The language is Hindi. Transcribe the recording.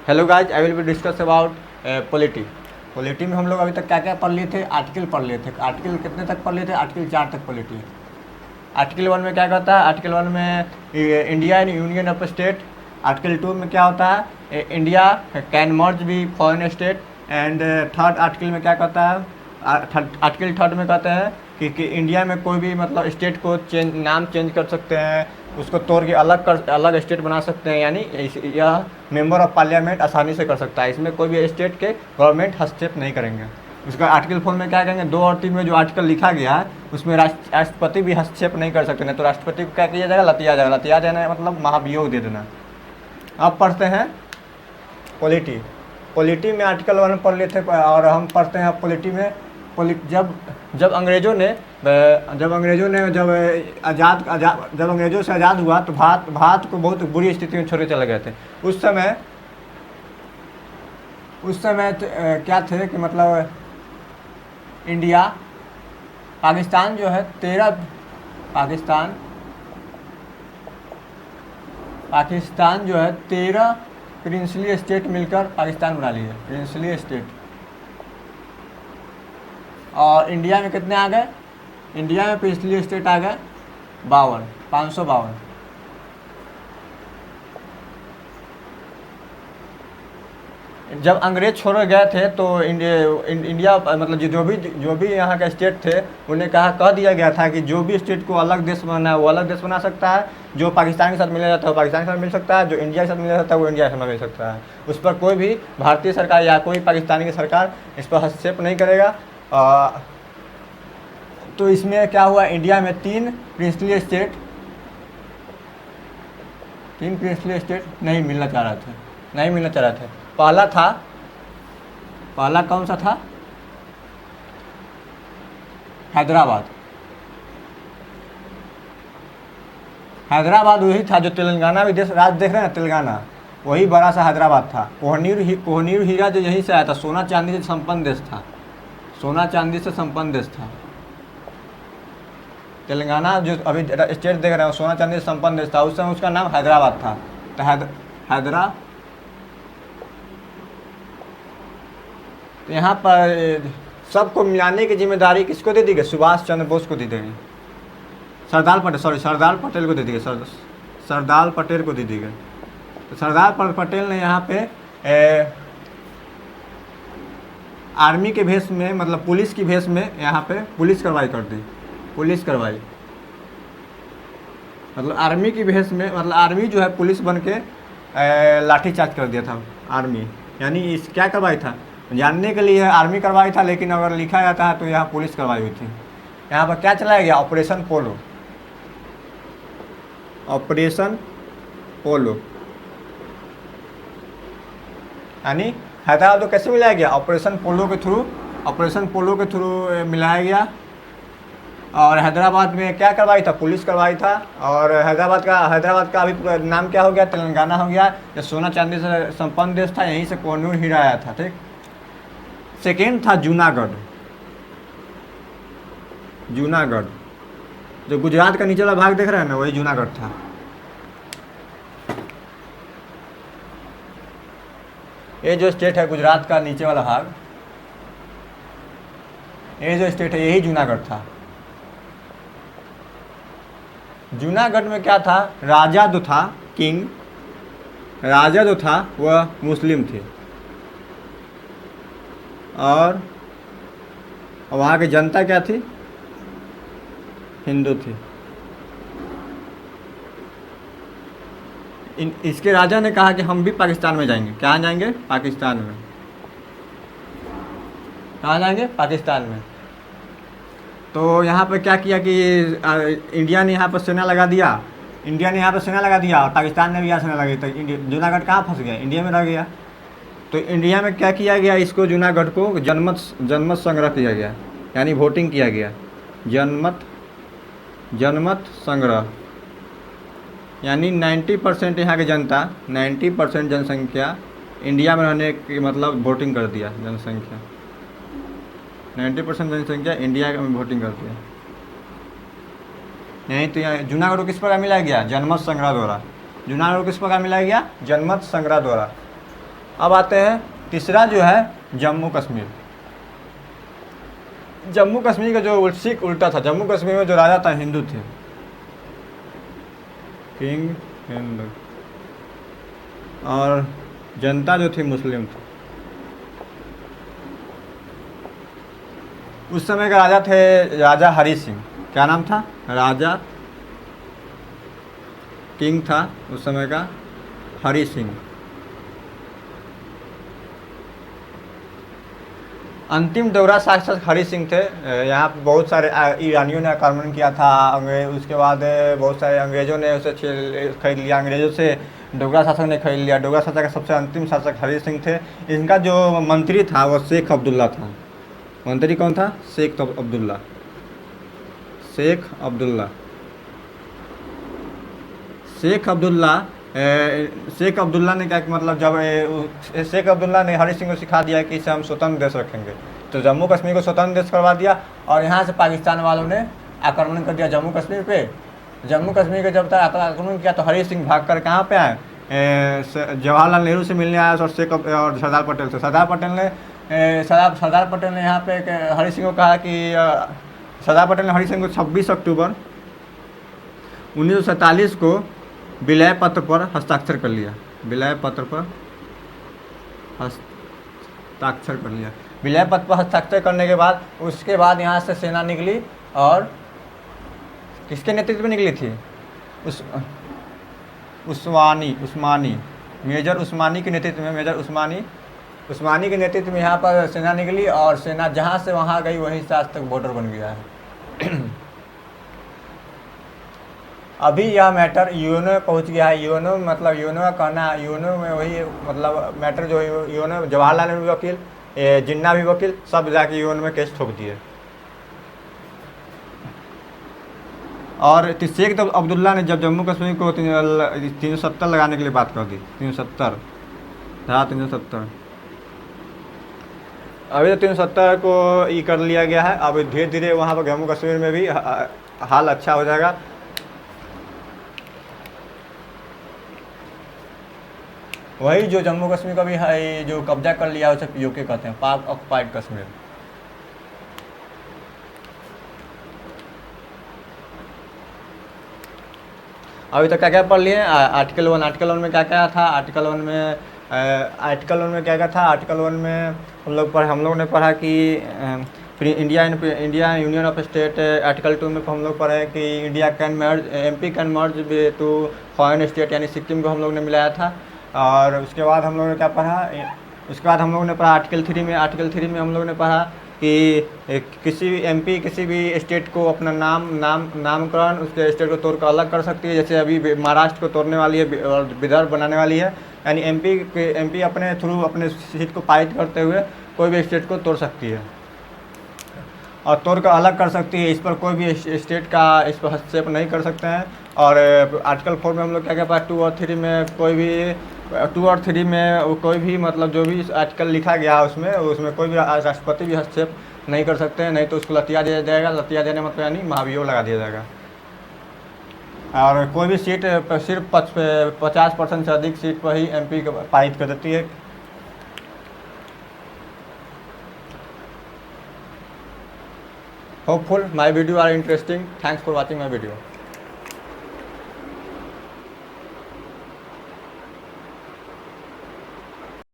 Hello guys, I will be discuss about polity. Polity में हम लोग अभी तक क्या क्या पढ़ लिए थे? आर्टिकल पढ़ लिए थे। आर्टिकल कितने तक पढ़ लिए थे? आर्टिकल 4 तक पॉलिटी। आर्टिकल 1 में क्या कहता है? आर्टिकल 1 में India and union of state. Article 2 में क्या होता है? इंडिया कैन मर्ज भी foreign state. And third article में क्या कहता है? आर्टिकल 3 में कहते हैं कि इंडिया में कोई भी मतलब स्टेट को नाम चेंज कर सकते हैं, उसको तोड़ के अलग स्टेट बना सकते हैं, यानी यह मेंबर ऑफ पार्लियामेंट आसानी से कर सकता है। इसमें कोई भी स्टेट के गवर्नमेंट हस्तक्षेप नहीं करेंगे। उसका आर्टिकल 4 में क्या कहेंगे? 2 और 3 में जो आर्टिकल लिखा गया है उसमें राष्ट्रपति भी हस्तक्षेप नहीं कर सकते, नहीं तो राष्ट्रपति को क्या किया जाएगा? लतिया जाएगा। लतिया देना मतलब महाभियोग दे देना। अब पढ़ते हैं पॉलिटी। पॉलिटी में आर्टिकल 1 पढ़ लेते और हम पढ़ते हैं पॉलिटी में जब अंग्रेज़ों से आज़ाद हुआ तो भारत को बहुत बुरी स्थिति में छोड़ के चले गए थे। उस समय क्या थे कि मतलब इंडिया पाकिस्तान जो है 13 पाकिस्तान जो है 13 प्रिंसली स्टेट मिलकर पाकिस्तान बना लिए, प्रिंसली स्टेट। और इंडिया में कितने आ गए? इंडिया में प्रिंसली स्टेट आ गए 552। जब अंग्रेज छोड़ गए थे तो इंडिया मतलब जो भी यहाँ के स्टेट थे उन्हें कह दिया गया था कि जो भी स्टेट को अलग देश बनाना है वो अलग देश बना सकता है, जो पाकिस्तान के साथ मिला जाता है वो पाकिस्तान के साथ मिल सकता है, जो इंडिया के साथ मिला जाता है वो इंडिया के साथ मिल सकता है। उस पर कोई भी भारतीय सरकार या कोई पाकिस्तानी की सरकार इस पर हस्तक्षेप नहीं करेगा। तो इसमें क्या हुआ? इंडिया में 3 प्रिंसली स्टेट नहीं मिलना चाह रहे थे। पहला कौन सा था? हैदराबाद वही था जो तेलंगाना भी राज्य देख रहे हैं, तेलंगाना वही बड़ा सा हैदराबाद था। कोहनीर हीरा जो यहीं से आया था। सोना चांदी से संपन्न देश था। तेलंगाना जो अभी स्टेट देख रहे हैं सोना चांदी से संपन्न देश था। उस समय उसका नाम हैदराबाद था। तो तो यहाँ पर सबको मिलाने की जिम्मेदारी किसको दे दी गई? सुभाष चंद्र बोस को दी गई। सरदार पटेल को दे दी गई। सरदार पटेल को दे दी गई। तो सरदार पटेल ने यहाँ पे आर्मी के भेष में मतलब पुलिस की भेष में यहाँ पे पुलिस करवाई मतलब आर्मी की भेष में मतलब आर्मी जो है पुलिस बन के लाठीचार्ज कर दिया था आर्मी। यानी इस क्या करवाई था जानने के लिए आर्मी करवाई था, लेकिन अगर लिखा जाता है तो यहाँ पुलिस करवाई हुई थी। यहाँ पर क्या चलाया गया? ऑपरेशन पोलो। यानी हैदराबाद को कैसे मिलाया गया? ऑपरेशन पोलो के थ्रू मिलाया गया। और हैदराबाद में क्या करवाई था? पुलिस करवाई था। और हैदराबाद का अभी नाम क्या हो गया? तेलंगाना हो गया। जो सोना चांदी से संपन्न देश था, यहीं से कोहिनूर हीरा आया था। ठीक। सेकेंड था जूनागढ़। जो गुजरात का नीचे वाला भाग देख रहे हैं ना, वही जूनागढ़ था। ये जो स्टेट है गुजरात का नीचे वाला भाग, ये जो स्टेट है यही जूनागढ़ था। जूनागढ़ में क्या था? राजा जो था वह मुस्लिम थे और वहाँ की जनता क्या थी? हिंदू थी। इसके राजा ने कहा कि हम भी पाकिस्तान में जाएंगे। कहाँ जाएंगे? पाकिस्तान में। कहाँ जाएंगे? पाकिस्तान में। तो यहाँ पर क्या किया कि इंडिया ने यहाँ पर सेना लगा दिया। और पाकिस्तान ने भी यहाँ सेना लगा दी। तो जूनागढ़ कहाँ फंस गया? इंडिया में रह गया। तो इंडिया में क्या किया गया? इसको जूनागढ़ को जनमत संग्रह किया गया, यानी वोटिंग किया गया। जनमत संग्रह यानी 90% यहाँ की जनता, 90% जनसंख्या इंडिया में रहने की मतलब वोटिंग कर दिया। 90% जनसंख्या इंडिया में वोटिंग करती है। यहीं तो यहाँ जूनागढ़ को किस प्रकार मिलाया गया? जनमत संग्रह द्वारा। जूनागढ़ को किस प्रकार मिलाया गया? जनमत संग्रह द्वारा। अब आते हैं तीसरा जो है जम्मू कश्मीर। जम्मू कश्मीर का जो सिख उल्टा था, जम्मू कश्मीर में जो राजा था हिंदू थे, किंग हिंदू, और जनता जो थी मुस्लिम थी। उस समय का राजा थे राजा हरि सिंह। क्या नाम था? राजा किंग था उस समय का हरि सिंह। अंतिम डोगरा शासक हरि सिंह थे। यहाँ पे बहुत सारे ईरानियों ने आक्रमण किया था, उसके बाद बहुत सारे अंग्रेज़ों ने उसे खरीद लिया, अंग्रेज़ों से डोगरा शासक ने खरीद लिया। डोगरा शासक का सबसे अंतिम शासक हरि सिंह थे। इनका जो मंत्री था वो शेख अब्दुल्ला था। मंत्री कौन था? शेख अब्दुल्ला। शेख अब्दुल्ला। शेख अब्दुल्ला शेख अब्दुल्ला ने क्या मतलब, जब शेख अब्दुल्ला ने हरि सिंह को सिखा दिया कि इसे हम स्वतंत्र देश रखेंगे, तो जम्मू कश्मीर को स्वतंत्र देश करवा दिया। और यहाँ से पाकिस्तान वालों ने आक्रमण कर दिया जम्मू कश्मीर पे। जम्मू कश्मीर के जब तक आक्रमण किया तो हरि सिंह भाग कर कहाँ पे आए? जवाहरलाल नेहरू से मिलने आया और सरदार पटेल से। सरदार पटेल ने यहाँ पे हरि सिंह को कहा कि सरदार पटेल ने हरि सिंह को 26 अक्टूबर 1947 को विलय पत्र पर हस्ताक्षर कर लिया। विलय पत्र पर हस्ताक्षर कर लिया। विलय पत्र पर हस्ताक्षर करने के बाद उसके बाद यहाँ से सेना निकली, और किसके नेतृत्व में निकली थी? उस्मानी मेजर उस्मानी के नेतृत्व में, मेजर उस्मानी के नेतृत्व में यहाँ पर सेना निकली, और सेना जहाँ से वहाँ गई वहीं से आज तक बॉर्डर बन गया है। अभी यह मैटर यूएनओ में पहुँच गया है। यूएनओ मतलब यूएनओ का कहना है, यूएनओ में वही मतलब मैटर जो यूएनओ, जवाहरलाल नेहरू भी वकील, जिन्ना भी वकील, सब जाके यूएनओ में केस ठोक दिए। और शेख अब्दुल्ला ने जब जम्मू कश्मीर को 370 लगाने के लिए बात कर दी, 370 धारा 370, अभी तो 370 को ये कर लिया गया है। अब धीरे धीरे वहाँ पर जम्मू कश्मीर में भी हाल अच्छा हो जाएगा। वही जो जम्मू कश्मीर का भी है, जो कब्जा कर लिया उसे पीओके कहते हैं, पाक ऑक्युपाइड कश्मीर। अभी तक क्या क्या पढ़ लिए? आर्टिकल 1। आर्टिकल 1 में क्या क्या था? आर्टिकल 1 में क्या क्या था? आर्टिकल 1 में हम लोग ने पढ़ा कि India union of state. Article 2 में हम लोग पढ़े कि India can merge, MP can merge to foreign state, यानी सिक्किम को हम लोग ने मिलाया था। और उसके बाद हम लोगों ने क्या पढ़ा? उसके बाद हम लोगों ने पढ़ा आर्टिकल 3 में। आर्टिकल 3 में हम लोगों ने पढ़ा कि किसी भी MP किसी भी स्टेट को अपना नामकरण उसके स्टेट को तोड़कर अलग कर सकती है। जैसे अभी महाराष्ट्र को तोड़ने वाली है और विदर्भ बनाने वाली है, यानी MP अपने थ्रू अपने सीट को पारित करते हुए कोई भी स्टेट को तोड़ सकती है और तोड़ कर अलग कर सकती है। इस पर कोई भी स्टेट का इस पर हस्तक्षेप नहीं कर सकते हैं। और आर्टिकल 4 में हम लोग क्या क्या पढ़ा? 2 और 3 में कोई भी मतलब जो भी आर्टिकल लिखा गया उसमें कोई भी राष्ट्रपति भी हस्तक्षेप नहीं कर सकते हैं, नहीं तो उसको लतिया दिया जाएगा। लतिया देने मतलब यानी महाभियोग लगा दिया जाएगा। और कोई भी सीट सिर्फ 50% से अधिक सीट पर ही MP पारित कर देती है। Hopeful my video are interesting. Thanks for watching my video.